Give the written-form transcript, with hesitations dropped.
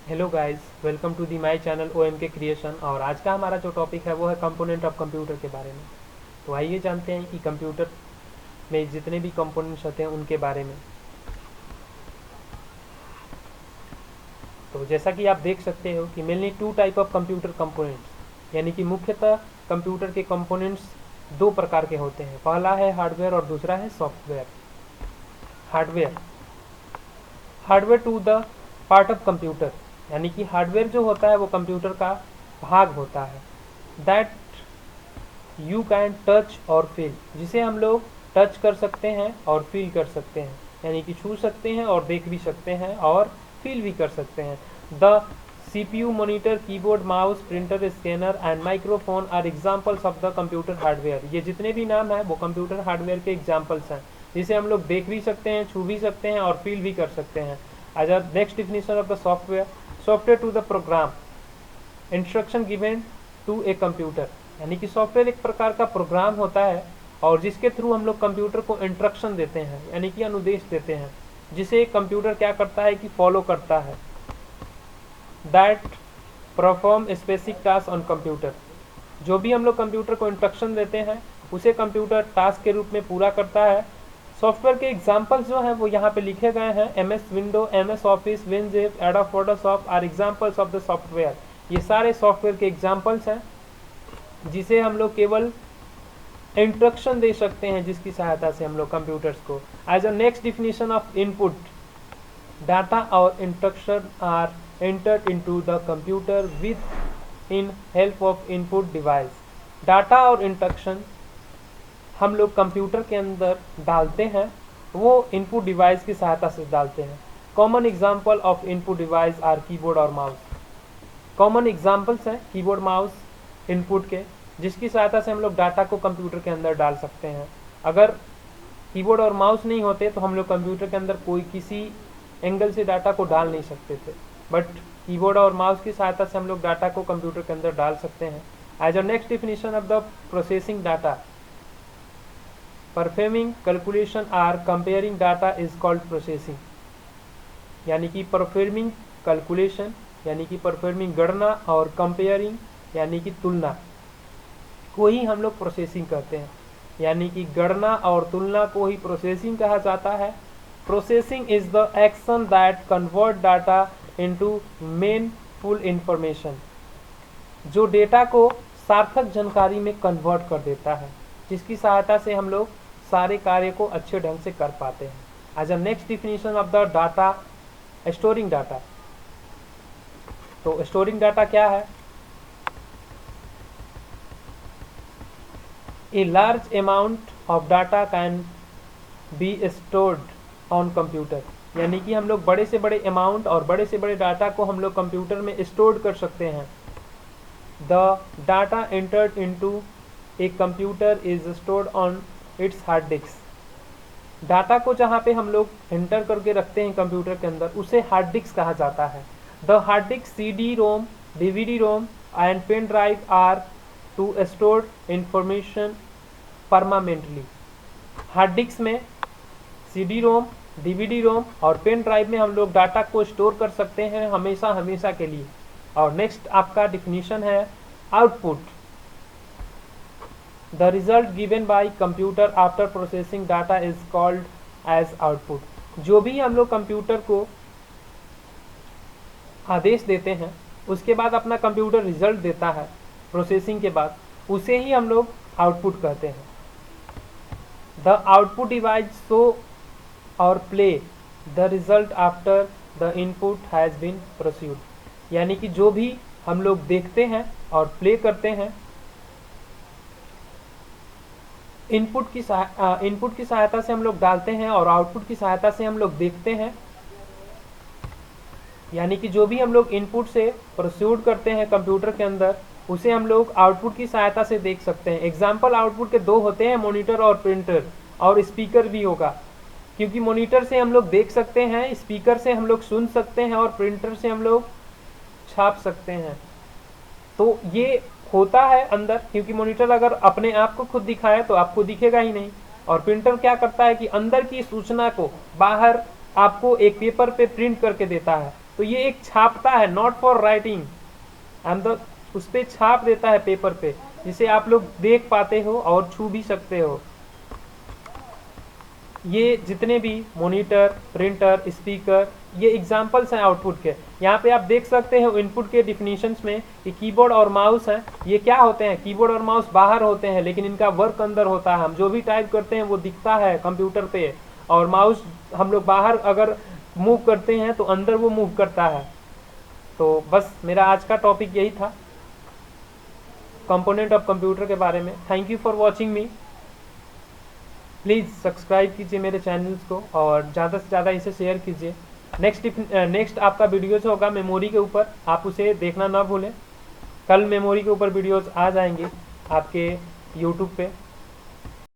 Hello guys, welcome to the my channel O M K creation. और आज का हमारा जो टॉपिक है वो है कंपोनेंट ऑफ कंप्यूटर के बारे में। तो आइए जानते हैं कि कंप्यूटर में जितने भी कंपोनेंट्स होते हैं उनके बारे में। तो जैसा कि आप देख सकते हो कि mainly two type of computer components, यानी कि मुख्यतः कंप्यूटर के कंपोनेंट्स दो प्रकार के होते हैं। पहला है हार्डवेयर और दूसरा है software. Hardware hardware to the part of computer, यानी कि हार्डवेयर जो होता है वो कंप्यूटर का भाग होता है। दैट यू कैन टच और फील, जिसे हम लोग टच कर सकते हैं और फील कर सकते हैं, यानी कि छू सकते हैं और देख भी सकते हैं और फील भी कर सकते हैं। The CPU, monitor, keyboard, mouse, printer, scanner and microphone are examples of the computer hardware. ये जितने भी नाम हैं वो कंप्यूटर हार्डवेयर के एग्जाम्पल्स हैं, जिसे हम लोग देख भी सकते हैं, छू भी सकते हैं और फील भी कर सकते हैं। As a next definition of the software, software to the program instruction given to a computer, यानी कि सॉफ्टवेयर एक प्रकार का प्रोग्राम होता है और जिसके थ्रू हम लोग कंप्यूटर को इंस्ट्रक्शन देते हैं, यानी कि अनुदेश देते हैं, जिसे कंप्यूटर क्या करता है कि फॉलो करता है। That perform specific task on computer, जो भी हम लोग कंप्यूटर को इंस्ट्रक्शन देते हैं उसे कंप्यूटर टास्क के रूप में पूरा करता है। सॉफ्टवेयर के एग्जाम्पल्स जो हैं वो यहाँ पे लिखे गए हैं। MS window, MS office, WinZip, Adobe Photoshop are examples of the software. ये सारे सॉफ्टवेयर के एग्जाम्पल्स हैं जिसे हम लोग केवल इंस्ट्रक्शन दे सकते हैं, जिसकी सहायता से हम लोग कंप्यूटर्स को। As a next definition of input, data और instruction are entered into the computer with in help of input device। Data और इंस्ट्रक्शन हम लोग कंप्यूटर के अंदर डालते हैं, वो इनपुट डिवाइस की सहायता से डालते हैं। Common example of input device are keyboard और माउस। कॉमन एग्जांपल्स हैं कीबोर्ड, माउस इनपुट के, जिसकी सहायता से हम लोग डाटा को कंप्यूटर के अंदर डाल सकते हैं। अगर कीबोर्ड और माउस नहीं होते तो हम लोग कंप्यूटर के अंदर कोई किसी एंगल से डाटा को डाल नहीं सकते थे, बट कीबोर्ड और माउस की सहायता से हम लोग डाटा को कंप्यूटर के अंदर डाल सकते हैं। As a next definition of the processing data, performing calculation or comparing data is called processing, यानी कि परफॉर्मिंग कैलकुलेशन यानी कि परफॉर्मिंग गणना और कंपेयरिंग यानी कि तुलना को ही हम लोग प्रोसेसिंग कहते हैं, यानी कि गणना और तुलना को ही प्रोसेसिंग कहा जाता है। Processing is the action that convert data into meaningful information, जो डेटा को सार्थक जानकारी में कन्वर्ट कर देता है, जिसकी सहायता से हम लोग सारे कार्य को अच्छे ढंग से कर पाते हैं। As a next definition of the data, storing data. तो स्टोरिंग डाटा क्या है? A large amount of data can be stored on computer, यानी कि हम लोग बड़े से बड़े अमाउंट और बड़े से बड़े डाटा को हम लोग कंप्यूटर में स्टोर कर सकते हैं। The data entered into a computer is stored on it's hard disk. Data को जहाँ पे हम लोग एंटर करके रखते हैं कंप्यूटर के अंदर, उसे हार्ड डिस्क कहा जाता है। The hard disk, CD ROM, DVD ROM and pen drive are to store information permanently. Hard disk में CD रोम, DVD रोम और पेन ड्राइव में हम लोग डाटा को स्टोर कर सकते हैं हमेशा हमेशा के लिए। और नेक्स्ट आपका डिफिनीशन है output, the result given by computer after processing data is called as output. जो भी हम लोग कंप्यूटर को आदेश देते हैं उसके बाद अपना कंप्यूटर रिजल्ट देता है प्रोसेसिंग के बाद, उसे ही हम लोग आउटपुट कहते हैं। द आउटपुट डिवाइस शो और play the result after the input has been proceed, यानी कि जो भी हम लोग देखते हैं और प्ले करते हैं, इनपुट की सहायता से हम लोग डालते हैं और आउटपुट की सहायता से हम लोग देखते हैं, यानी कि जो भी हम लोग इनपुट से प्रोसीड करते हैं कंप्यूटर के अंदर, उसे हम लोग आउटपुट की सहायता से देख सकते हैं। एग्जाम्पल आउटपुट के दो होते हैं, मॉनिटर और प्रिंटर, और स्पीकर भी होगा, क्योंकि मॉनिटर से हम लोग देख सकते हैं, स्पीकर से हम लोग सुन सकते हैं और प्रिंटर से हम लोग छाप सकते हैं। तो ये होता है अंदर, क्योंकि मॉनिटर अगर अपने आप को खुद दिखाए तो आपको दिखेगा ही नहीं, और प्रिंटर क्या करता है कि अंदर की सूचना को बाहर आपको एक पेपर पे प्रिंट करके देता है। तो ये एक छापता है, नॉट फॉर राइटिंग, उस पर छाप देता है पेपर पे, जिसे आप लोग देख पाते हो और छू भी सकते हो। ये जितने भी मॉनिटर, प्रिंटर, स्पीकर, ये एग्जांपल्स हैं आउटपुट के। यहाँ पे आप देख सकते हो इनपुट के डिफिनीशंस में कि कीबोर्ड और माउस हैं। ये क्या होते हैं? कीबोर्ड और माउस बाहर होते हैं, लेकिन इनका वर्क अंदर होता है। हम जो भी टाइप करते हैं वो दिखता है कंप्यूटर पे, और माउस हम लोग बाहर अगर मूव करते हैं तो अंदर वो मूव करता है। तो बस मेरा आज का टॉपिक यही था, कंपोनेंट ऑफ कंप्यूटर के बारे में। Thank you for watching me. Please subscribe कीजिए मेरे चैनल्स को और ज़्यादा से ज़्यादा इसे शेयर कीजिए। नेक्स्ट आपका वीडियोज होगा मेमोरी के ऊपर, आप उसे देखना ना भूलें। कल मेमोरी के ऊपर वीडियोज आ जाएंगे आपके यूट्यूब पे।